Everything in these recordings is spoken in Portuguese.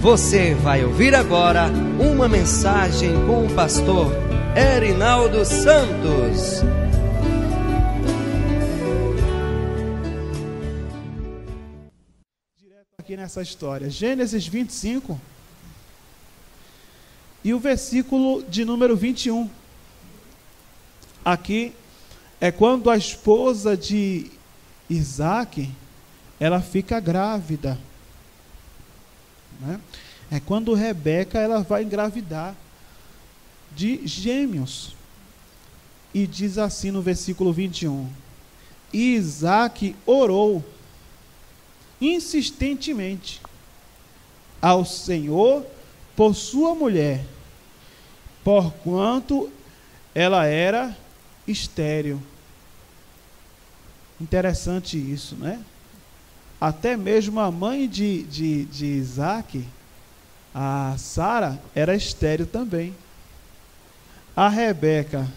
Você vai ouvir agora uma mensagem com o pastor Erinaldo Santos. Direto aqui nessa história, Gênesis 25 e o versículo de número 21. Aqui é quando a esposa de Isaac, ela fica grávida, né? É quando Rebeca ela vai engravidar de gêmeos. E diz assim no versículo 21: E Isaac orou insistentemente ao Senhor por sua mulher, porquanto ela era estéril. Interessante isso, né? Até mesmo a mãe de Isaac, a Sara, era estéril também. A Rebeca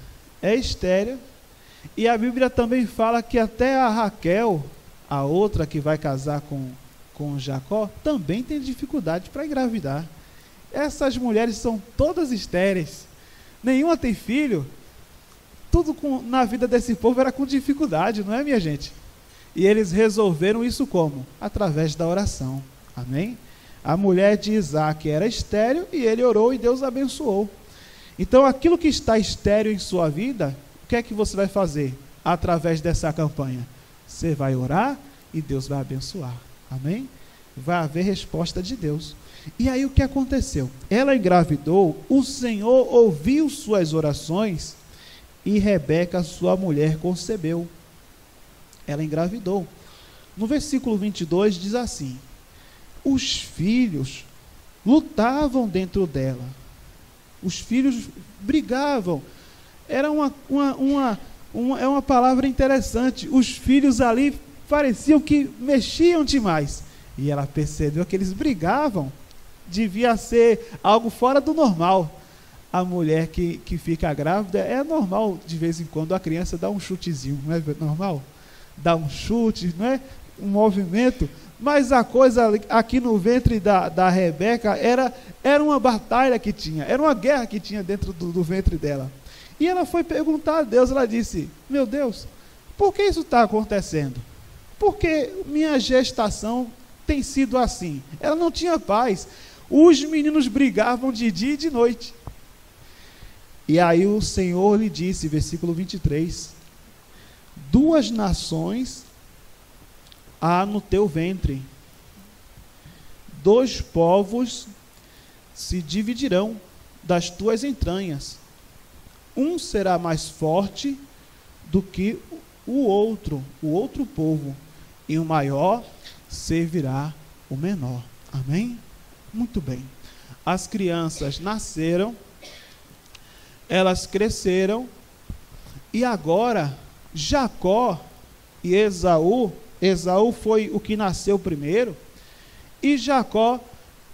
é estéril. E a Bíblia também fala que até a Raquel, a outra que vai casar com Jacó, também tem dificuldade para engravidar. Essas mulheres são todas estéreis. Nenhuma tem filho. Tudo na vida desse povo era com dificuldade, não é, minha gente? E eles resolveram isso como? Através da oração. Amém? A mulher de Isaac era estéril e ele orou e Deus abençoou. Então, aquilo que está estéril em sua vida, o que é que você vai fazer através dessa campanha? Você vai orar e Deus vai abençoar. Amém? Vai haver resposta de Deus. E aí o que aconteceu? Ela engravidou, o Senhor ouviu suas orações e Rebeca, sua mulher, concebeu. Ela engravidou. No versículo 22 diz assim: os filhos lutavam dentro dela. Os filhos brigavam. Era uma palavra interessante. Os filhos ali pareciam que mexiam demais. E ela percebeu que eles brigavam. Devia ser algo fora do normal. A mulher que fica grávida, é normal de vez em quando a criança dá um chutezinho, não é normal? Dá um chute, não é? Um movimento. Mas a coisa aqui no ventre da Rebeca era uma batalha que tinha, era uma guerra que tinha dentro do ventre dela. E ela foi perguntar a Deus, ela disse: meu Deus, por que isso está acontecendo? Porque minha gestação tem sido assim. Ela não tinha paz. Os meninos brigavam de dia e de noite. E aí o Senhor lhe disse, versículo 23, 2 nações há no teu ventre, 2 povos se dividirão das tuas entranhas, um será mais forte do que o outro povo, e o maior servirá o menor. Amém? Muito bem. As crianças nasceram, elas cresceram, e agora Jacó e Esaú foi o que nasceu primeiro, e Jacó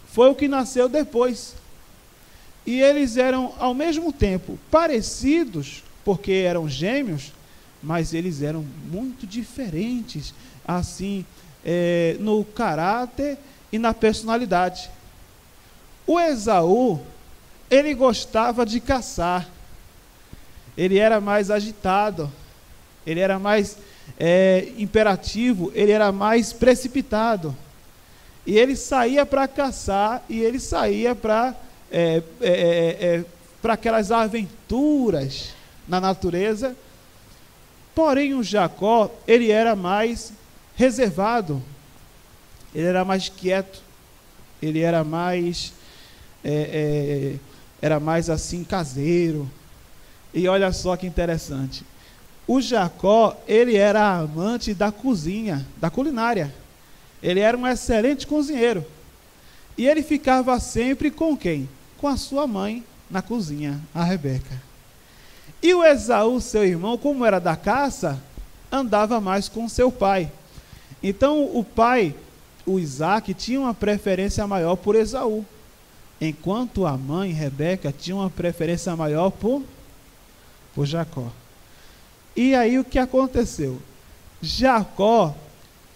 foi o que nasceu depois. E eles eram ao mesmo tempo parecidos, porque eram gêmeos, mas eles eram muito diferentes, assim, no caráter e na personalidade. O Esaú, ele gostava de caçar, ele era mais agitado, ele era mais imperativo, ele era mais precipitado, e ele saía para caçar, e ele saía para aquelas aventuras na natureza. Porém o Jacó, ele era mais reservado, ele era mais quieto, ele era mais assim caseiro. E olha só que interessante, o Jacó, ele era amante da cozinha, da culinária. Ele era um excelente cozinheiro. E ele ficava sempre com quem? Com a sua mãe na cozinha, a Rebeca. E o Esaú, seu irmão, como era da caça, andava mais com seu pai. Então o pai, o Isaac, tinha uma preferência maior por Esaú, enquanto a mãe, Rebeca, tinha uma preferência maior por Jacó. E aí o que aconteceu? Jacó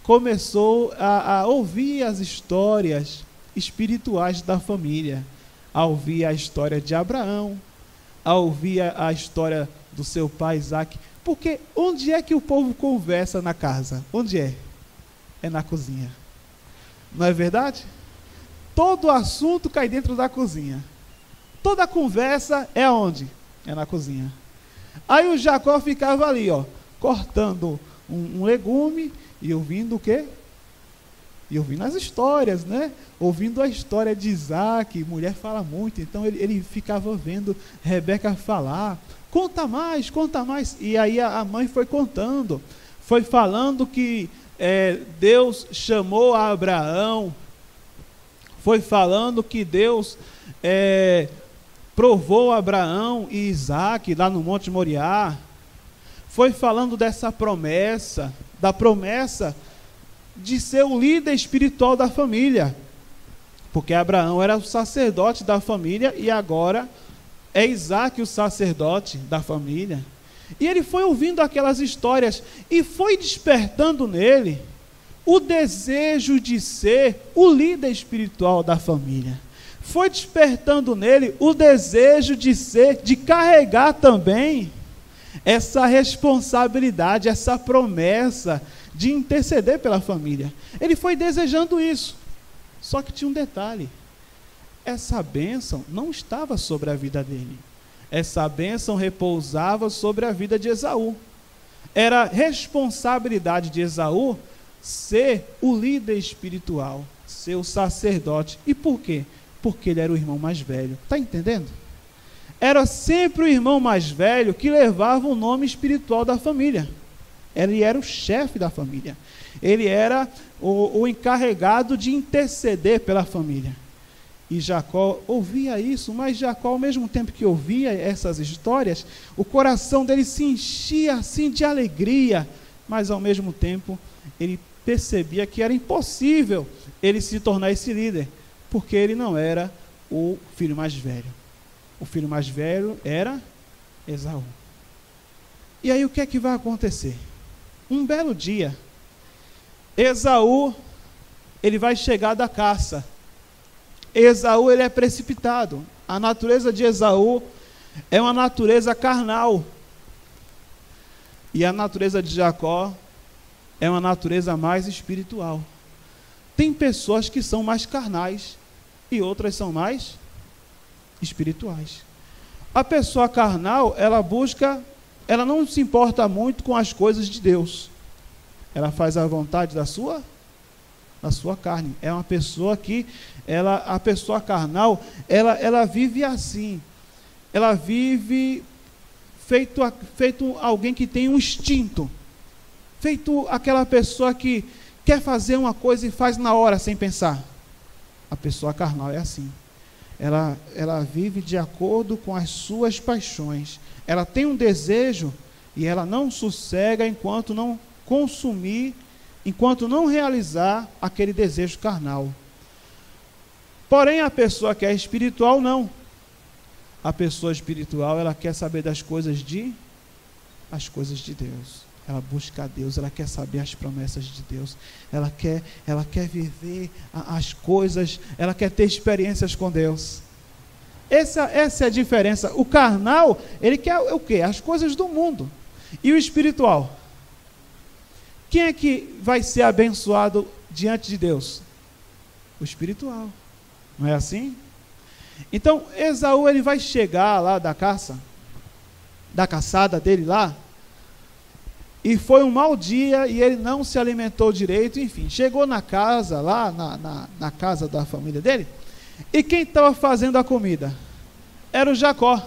começou a ouvir as histórias espirituais da família, ao ouvir a história de Abraão, ao ouvir a história do seu pai Isaac. Porque onde é que o povo conversa na casa? Onde é? É na cozinha. Não é verdade? Todo assunto cai dentro da cozinha. Toda conversa é onde? É na cozinha. Aí o Jacó ficava ali, cortando um legume e ouvindo o quê? E ouvindo as histórias, né? Ouvindo a história de Isaac. Mulher fala muito, então ele ficava vendo Rebeca falar. Conta mais, conta mais. E aí a mãe foi contando. Foi falando que Deus chamou a Abraão. Foi falando que Deus provou Abraão e Isaac lá no Monte Moriá. Foi falando dessa promessa, da promessa de ser o líder espiritual da família. Porque Abraão era o sacerdote da família e agora é Isaac o sacerdote da família. E ele foi ouvindo aquelas histórias e foi despertando nele o desejo de ser o líder espiritual da família. Foi despertando nele o desejo de carregar também essa responsabilidade, essa promessa de interceder pela família. Ele foi desejando isso. Só que tinha um detalhe. Essa bênção não estava sobre a vida dele. Essa bênção repousava sobre a vida de Esaú. Era responsabilidade de Esaú ser o líder espiritual, ser o sacerdote. E por quê? Porque ele era o irmão mais velho. Está entendendo? Era sempre o irmão mais velho que levava o nome espiritual da família. Ele era o chefe da família. Ele era o encarregado de interceder pela família. E Jacó ouvia isso, mas Jacó, ao mesmo tempo que ouvia essas histórias, o coração dele se enchia assim de alegria, mas ao mesmo tempo ele percebia que era impossível ele se tornar esse líder, porque ele não era o filho mais velho. O filho mais velho era Esaú. E aí o que é que vai acontecer? Um belo dia, Esaú, ele vai chegar da caça. Esaú, ele é precipitado. A natureza de Esaú é uma natureza carnal. E a natureza de Jacó é uma natureza mais espiritual. Tem pessoas que são mais carnais e outras são mais espirituais. A pessoa carnal, ela não se importa muito com as coisas de Deus. Ela faz a vontade da sua carne. É uma pessoa que, a pessoa carnal, ela vive assim. Ela vive feito alguém que tem um instinto. Feito aquela pessoa que quer fazer uma coisa e faz na hora, sem pensar. A pessoa carnal é assim. Ela vive de acordo com as suas paixões. Ela tem um desejo e ela não sossega enquanto não consumir, enquanto não realizar aquele desejo carnal. Porém, a pessoa que é espiritual, não. A pessoa espiritual, ela quer saber das coisas de Deus. Ela busca a Deus, ela quer saber as promessas de Deus. Ela quer viver as coisas, ela quer ter experiências com Deus. Essa é a diferença. O carnal, ele quer o quê? As coisas do mundo. E o espiritual? Quem é que vai ser abençoado diante de Deus? O espiritual. Não é assim? Então, Esaú, ele vai chegar lá da caçada dele lá, e foi um mau dia, e ele não se alimentou direito, enfim, chegou na casa, lá na casa da família dele, e quem estava fazendo a comida? Era o Jacó.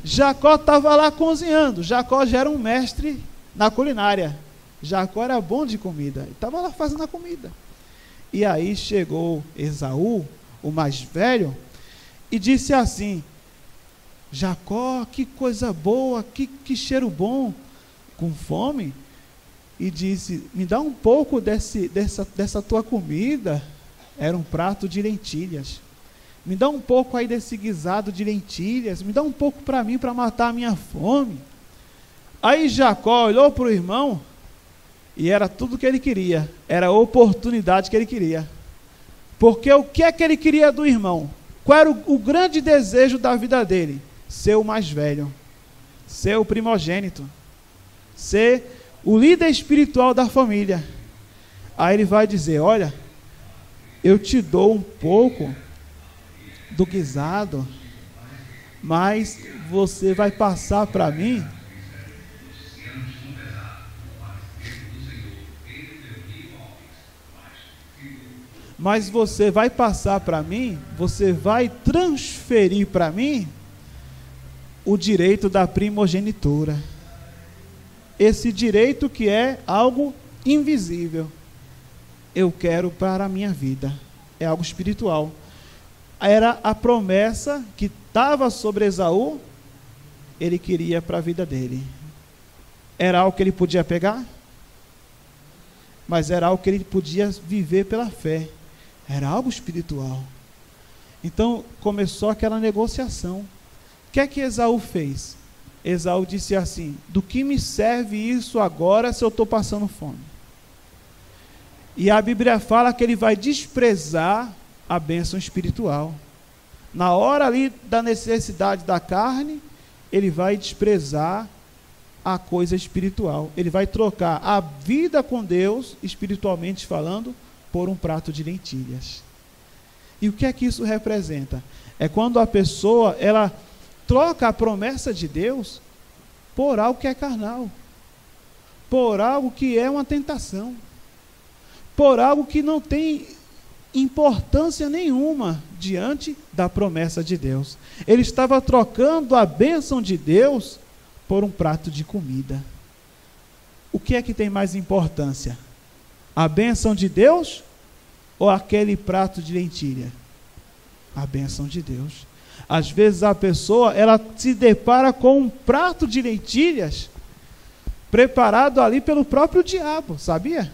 Jacó estava lá cozinhando. Jacó já era um mestre na culinária. Jacó era bom de comida, ele estava lá fazendo a comida. E aí chegou Esaú, o mais velho, e disse assim: Jacó, que coisa boa, que cheiro bom, com fome. E disse: me dá um pouco dessa tua comida. Era um prato de lentilhas. Me dá um pouco aí desse guisado de lentilhas, me dá um pouco para mim, para matar a minha fome. Aí Jacó olhou para o irmão, e era tudo que ele queria, era a oportunidade que ele queria. Porque o que é que ele queria do irmão? Qual era o grande desejo da vida dele? Ser o mais velho, ser o primogênito, ser o líder espiritual da família. Aí ele vai dizer: olha, eu te dou um pouco do guisado, mas você vai passar para mim você vai transferir para mim o direito da primogenitura. Esse direito que é algo invisível, eu quero para a minha vida. É algo espiritual. Era a promessa que estava sobre Esaú, ele queria para a vida dele. Era algo que ele podia pegar, mas era algo que ele podia viver pela fé. Era algo espiritual. Então começou aquela negociação. O que é que Esaú fez? Esaú disse assim: do que me serve isso agora se eu estou passando fome? E a Bíblia fala que ele vai desprezar a bênção espiritual. Na hora ali da necessidade da carne, ele vai desprezar a coisa espiritual. Ele vai trocar a vida com Deus, espiritualmente falando, por um prato de lentilhas. E o que é que isso representa? É quando a pessoa, ela troca a promessa de Deus por algo que é carnal, por algo que é uma tentação, por algo que não tem importância nenhuma diante da promessa de Deus. Ele estava trocando a bênção de Deus por um prato de comida. O que é que tem mais importância? A bênção de Deus ou aquele prato de lentilha? A bênção de Deus. Às vezes a pessoa, ela se depara com um prato de lentilhas preparado ali pelo próprio diabo, sabia?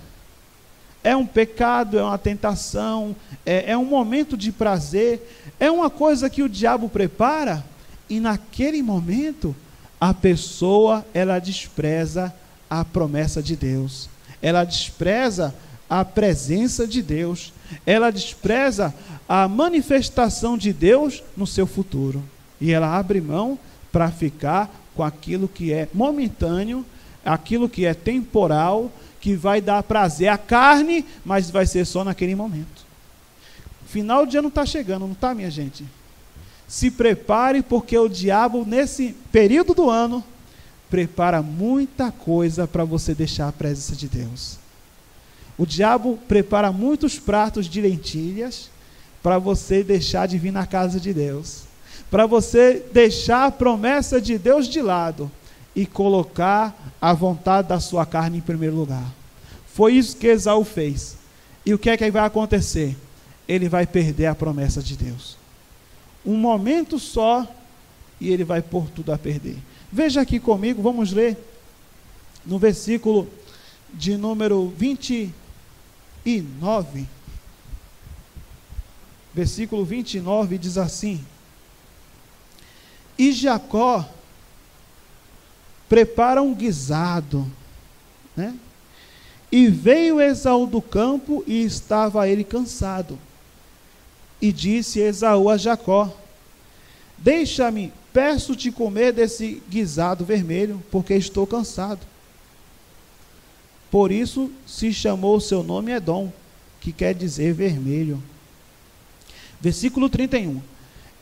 É um pecado, é uma tentação, é um momento de prazer, é uma coisa que o diabo prepara, e naquele momento a pessoa, ela despreza a promessa de Deus, ela despreza a presença de Deus, ela despreza a manifestação de Deus no seu futuro, e ela abre mão para ficar com aquilo que é momentâneo, aquilo que é temporal, que vai dar prazer à carne, mas vai ser só naquele momento. Final de ano está chegando, não está, minha gente? Se prepare, porque o diabo, nesse período do ano, prepara muita coisa para você deixar a presença de Deus. O diabo prepara muitos pratos de lentilhas para você deixar de vir na casa de Deus, para você deixar a promessa de Deus de lado e colocar a vontade da sua carne em primeiro lugar. Foi isso que Esaú fez. E o que é que vai acontecer? Ele vai perder a promessa de Deus. Um momento só, e ele vai pôr tudo a perder. Veja aqui comigo, vamos ler no versículo de número 29. Versículo 29 diz assim: e Jacó prepara um guisado, né? E veio Esaú do campo, e estava ele cansado. E disse Esaú a Jacó: deixa-me, peço-te comer desse guisado vermelho, porque estou cansado. Por isso se chamou o seu nome Edom, que quer dizer vermelho. Versículo 31.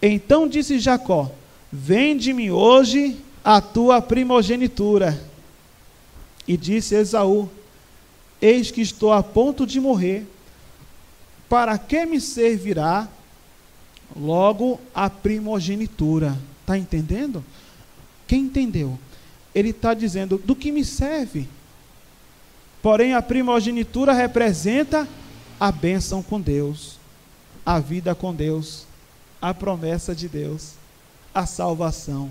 Então disse Jacó: vende-me hoje a tua primogenitura. E disse Esaú: eis que estou a ponto de morrer, para que me servirá logo a primogenitura? Está entendendo? Quem entendeu? Ele está dizendo: do que me serve? Porém a primogenitura representa a bênção com Deus, a vida com Deus, a promessa de Deus, a salvação.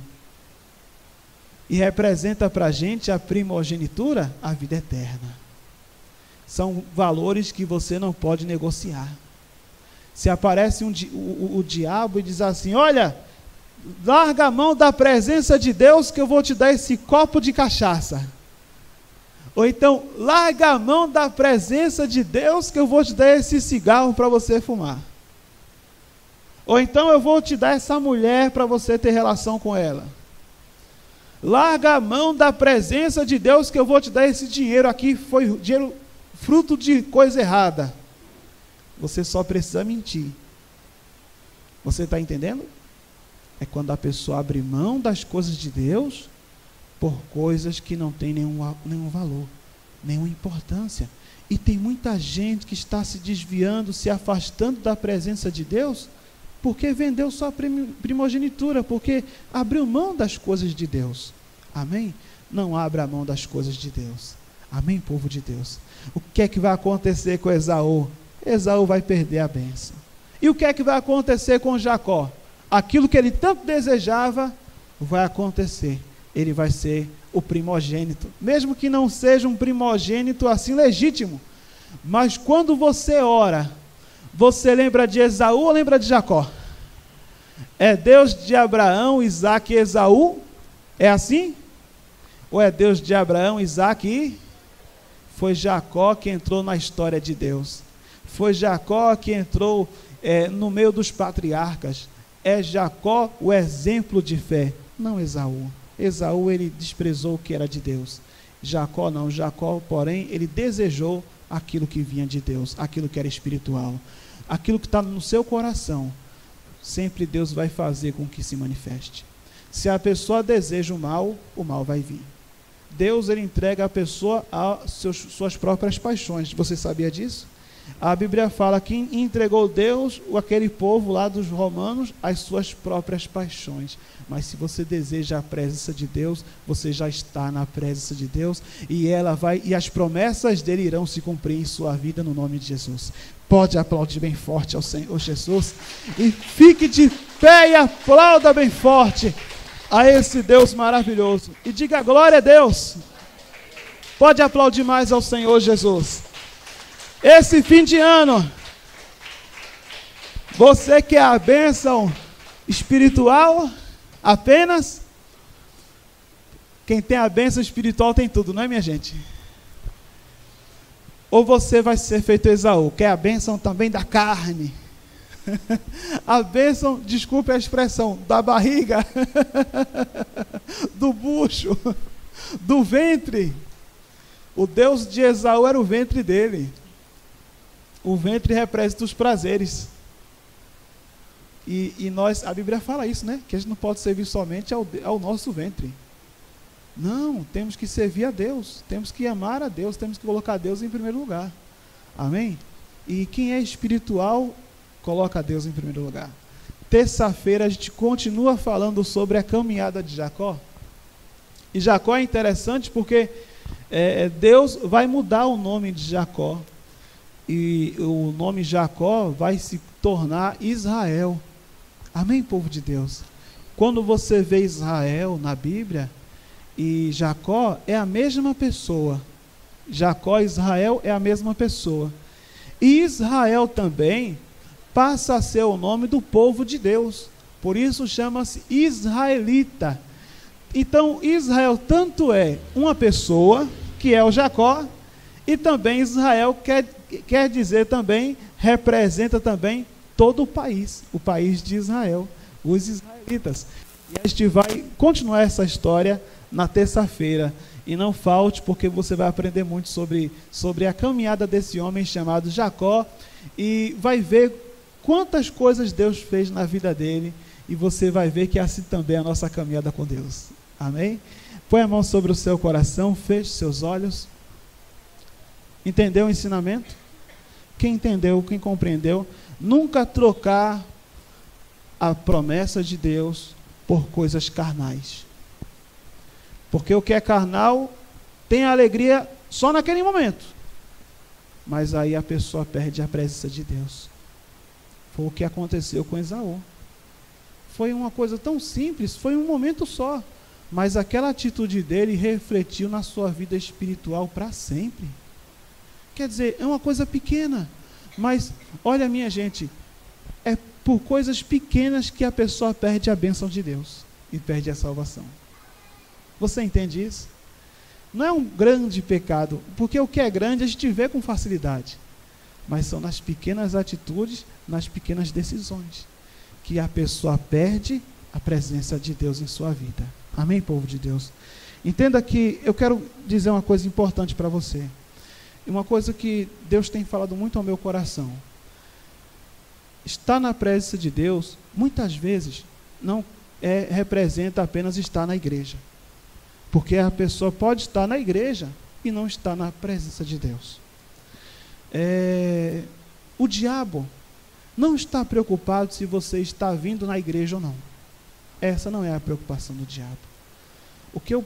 E representa para a gente a primogenitura, a vida eterna. São valores que você não pode negociar. Se aparece o diabo e diz assim: olha, larga a mão da presença de Deus, que eu vou te dar esse copo de cachaça. Ou então, larga a mão da presença de Deus que eu vou te dar esse cigarro para você fumar. Ou então eu vou te dar essa mulher para você ter relação com ela. Larga a mão da presença de Deus que eu vou te dar esse dinheiro aqui, foi dinheiro fruto de coisa errada. Você só precisa mentir. Você está entendendo? É quando a pessoa abre mão das coisas de Deus por coisas que não têm nenhum valor, nenhuma importância. E tem muita gente que está se desviando, se afastando da presença de Deus, porque vendeu sua primogenitura, porque abriu mão das coisas de Deus. Amém? Não abra mão das coisas de Deus. Amém, povo de Deus? O que é que vai acontecer com Esaú? Esaú vai perder a bênção. E o que é que vai acontecer com Jacó? Aquilo que ele tanto desejava vai acontecer. Ele vai ser o primogênito, mesmo que não seja um primogênito assim legítimo. Mas quando você ora, você lembra de Esaú ou lembra de Jacó? É Deus de Abraão, Isaque e Esaú? É assim? Ou é Deus de Abraão, Isaque e... Foi Jacó que entrou na história de Deus. Foi Jacó que entrou no meio dos patriarcas. É Jacó o exemplo de fé, não Esaú. Esaú, ele desprezou o que era de Deus. Jacó não. Jacó, porém, ele desejou aquilo que vinha de Deus, aquilo que era espiritual, aquilo que está no seu coração. Sempre Deus vai fazer com que se manifeste. Se a pessoa deseja o mal vai vir. Deus, ele entrega a pessoa a suas próprias paixões. Você sabia disso? A Bíblia fala que entregou Deus, aquele povo lá dos romanos, as suas próprias paixões. Mas se você deseja a presença de Deus, você já está na presença de Deus, e as promessas dele irão se cumprir em sua vida no nome de Jesus. Pode aplaudir bem forte ao Senhor Jesus, e fique de pé e aplauda bem forte a esse Deus maravilhoso, e diga glória a Deus. Pode aplaudir mais ao Senhor Jesus. Esse fim de ano, você quer a bênção espiritual apenas? Quem tem a bênção espiritual tem tudo, não é, minha gente? Ou você vai ser feito Esaú, quer a bênção também da carne? A bênção, desculpe a expressão, da barriga, do bucho, do ventre. O Deus de Esaú era o ventre dele. O ventre representa os prazeres. E nós, a Bíblia fala isso, né? Que a gente não pode servir somente ao nosso ventre. Não, temos que servir a Deus. Temos que amar a Deus. Temos que colocar Deus em primeiro lugar. Amém? E quem é espiritual, coloca Deus em primeiro lugar. Terça-feira a gente continua falando sobre a caminhada de Jacó. E Jacó é interessante porque Deus vai mudar o nome de Jacó. E o nome Jacó vai se tornar Israel. Amém, povo de Deus? Quando você vê Israel na Bíblia, e Jacó é a mesma pessoa. Jacó e Israel é a mesma pessoa. E Israel também passa a ser o nome do povo de Deus. Por isso chama-se israelita. Então Israel tanto é uma pessoa, que é o Jacó, e também Israel quer dizer também, representa também todo o país de Israel, os israelitas. E a gente vai continuar essa história na terça-feira. E não falte, porque você vai aprender muito sobre a caminhada desse homem chamado Jacó, e vai ver quantas coisas Deus fez na vida dele, e você vai ver que assim também é a nossa caminhada com Deus. Amém? Põe a mão sobre o seu coração, feche seus olhos. Entendeu o ensinamento? Quem entendeu, quem compreendeu, nunca trocar a promessa de Deus por coisas carnais. Porque o que é carnal tem alegria só naquele momento. Mas aí a pessoa perde a presença de Deus. Foi o que aconteceu com Esaú. Foi uma coisa tão simples, foi um momento só. Mas aquela atitude dele refletiu na sua vida espiritual para sempre. Quer dizer, é uma coisa pequena, mas olha, minha gente, é por coisas pequenas que a pessoa perde a bênção de Deus e perde a salvação. Você entende isso? Não é um grande pecado, porque o que é grande a gente vê com facilidade. Mas são nas pequenas atitudes, nas pequenas decisões, que a pessoa perde a presença de Deus em sua vida. Amém, povo de Deus? Entenda que eu quero dizer uma coisa importante para você. Uma coisa que Deus tem falado muito ao meu coração. Estar na presença de Deus, muitas vezes, não representa apenas estar na igreja. Porque a pessoa pode estar na igreja e não estar na presença de Deus. O diabo não está preocupado se você está vindo na igreja ou não. Essa não é a preocupação do diabo. O que eu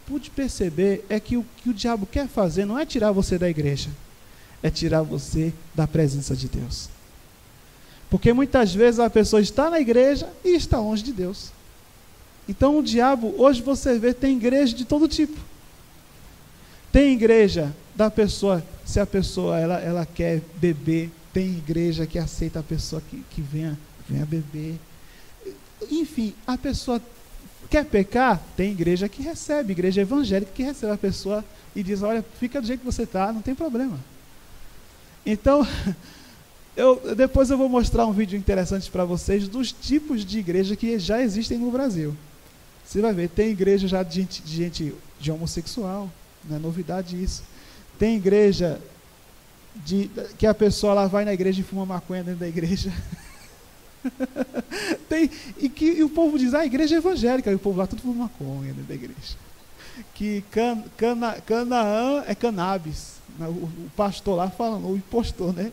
pude perceber é que o que o diabo quer fazer não é tirar você da igreja, é tirar você da presença de Deus. Porque muitas vezes a pessoa está na igreja e está longe de Deus. Então o diabo, hoje você vê, tem igreja de todo tipo. Tem igreja da pessoa, se a pessoa ela quer beber, tem igreja que aceita a pessoa que venha beber. Enfim, a pessoa quer pecar, tem igreja que recebe, igreja evangélica que recebe a pessoa e diz, olha, fica do jeito que você está, não tem problema. Então, depois eu vou mostrar um vídeo interessante para vocês dos tipos de igreja que já existem no Brasil. Você vai ver, tem igreja já de gente homossexual, não é novidade isso. Tem igreja que a pessoa lá vai na igreja e fuma maconha dentro da igreja. E o povo diz, a igreja é evangélica, e o povo lá tudo fuma maconha dentro da igreja. Que Canaã é cannabis. O pastor lá falando, o impostor, né?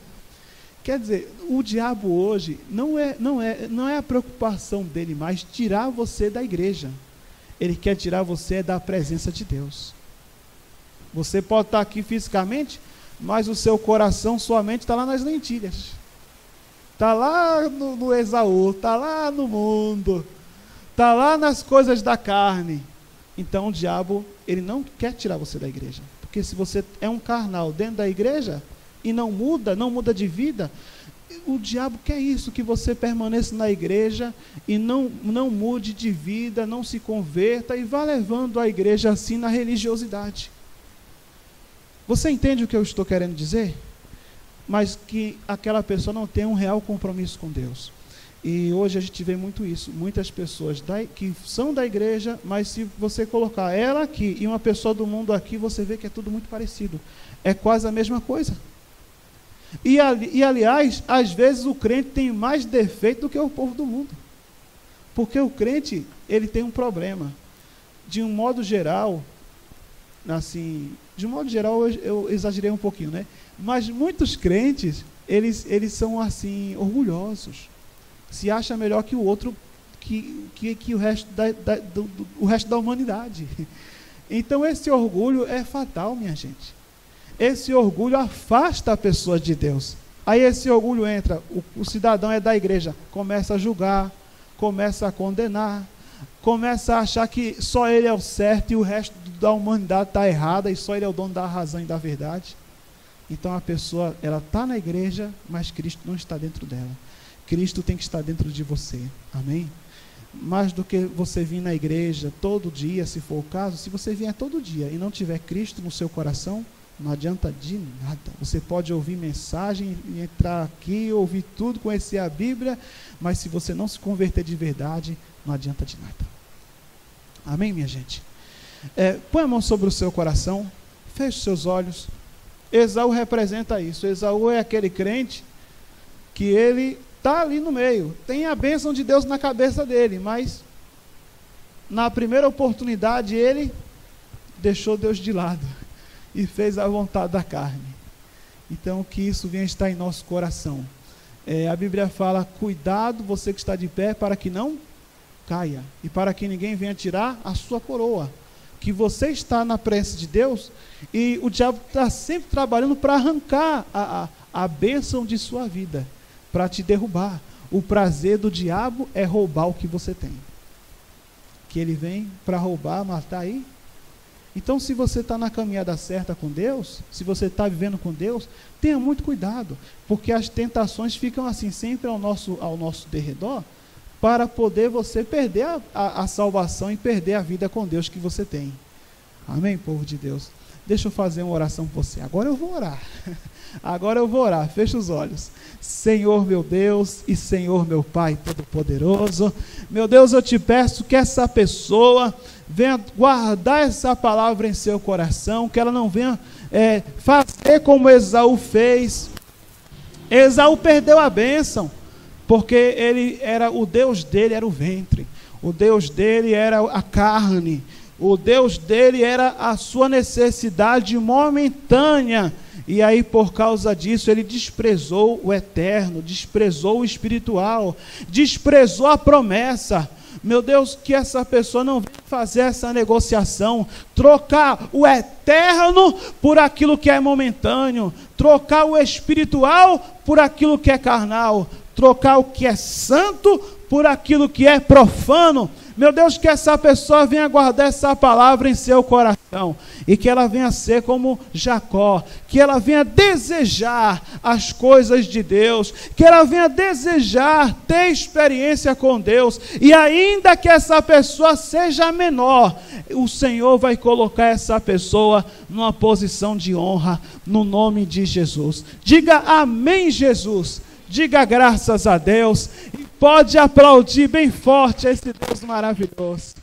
Quer dizer, o diabo hoje não é a preocupação dele mais tirar você da igreja. Ele quer tirar você da presença de Deus. Você pode estar aqui fisicamente, mas o seu coração, sua mente está lá nas lentilhas. Está lá no Esaú, está lá no mundo, está lá nas coisas da carne. Então o diabo, ele não quer tirar você da igreja. Porque se você é um carnal dentro da igreja e não muda de vida, o diabo quer isso, que você permaneça na igreja e não mude de vida, não se converta e vá levando a igreja assim na religiosidade. Você entende o que eu estou querendo dizer? Mas que aquela pessoa não tem um real compromisso com Deus. E hoje a gente vê muito isso, muitas pessoas que são da igreja, mas se você colocar ela aqui e uma pessoa do mundo aqui, você vê que é tudo muito parecido, é quase a mesma coisa. E aliás, às vezes o crente tem mais defeito do que o povo do mundo, porque o crente, ele tem um problema, de um modo geral, eu exagerei um pouquinho, né? Mas muitos crentes, eles são assim, orgulhosos, se acha melhor que o outro, que o resto da humanidade. Então esse orgulho é fatal, minha gente. Esse orgulho afasta a pessoa de Deus. Aí esse orgulho entra, o cidadão é da igreja, começa a julgar, começa a condenar, começa a achar que só ele é o certo e o resto da humanidade está errada e só ele é o dono da razão e da verdade. Então a pessoa, ela está na igreja, mas Cristo não está dentro dela. Cristo tem que estar dentro de você. Amém? Mais do que você vir na igreja todo dia, se for o caso, se você vier todo dia e não tiver Cristo no seu coração, não adianta de nada. Você pode ouvir mensagem, entrar aqui, ouvir tudo, conhecer a Bíblia, mas se você não se converter de verdade, não adianta de nada. Amém, minha gente? Põe a mão sobre o seu coração, feche os seus olhos. Esaú representa isso. Esaú é aquele crente que ele está ali no meio, tem a bênção de Deus na cabeça dele, mas na primeira oportunidade ele deixou Deus de lado e fez a vontade da carne. Então que isso venha estar em nosso coração. A Bíblia fala, cuidado você que está de pé para que não caia e para que ninguém venha tirar a sua coroa, que você está na presença de Deus e o diabo está sempre trabalhando para arrancar a bênção de sua vida, para te derrubar. O prazer do diabo é roubar o que você tem, que ele vem para roubar, matar aí. Então se você está na caminhada certa com Deus, se você está vivendo com Deus, tenha muito cuidado, porque as tentações ficam assim sempre ao nosso derredor, para poder você perder a salvação e perder a vida com Deus que você tem. Amém, povo de Deus? Deixa eu fazer uma oração por você. Agora eu vou orar. Agora eu vou orar. Fecha os olhos. Senhor meu Deus e Senhor meu Pai Todo-Poderoso, meu Deus, eu te peço que essa pessoa venha guardar essa palavra em seu coração, que ela não venha fazer como Esaú fez. Esaú perdeu a bênção, porque o Deus dele era o ventre, o Deus dele era a carne, o Deus dele era a sua necessidade momentânea. E aí, por causa disso, ele desprezou o eterno, desprezou o espiritual, desprezou a promessa. Meu Deus, que essa pessoa não venha fazer essa negociação, trocar o eterno por aquilo que é momentâneo, trocar o espiritual por aquilo que é carnal, trocar o que é santo por aquilo que é profano. Meu Deus, que essa pessoa venha guardar essa palavra em seu coração e que ela venha ser como Jacó, que ela venha desejar as coisas de Deus, que ela venha desejar ter experiência com Deus, e ainda que essa pessoa seja menor, o Senhor vai colocar essa pessoa numa posição de honra, no nome de Jesus. Diga amém, Jesus. Diga graças a Deus e pode aplaudir bem forte a esse Deus maravilhoso.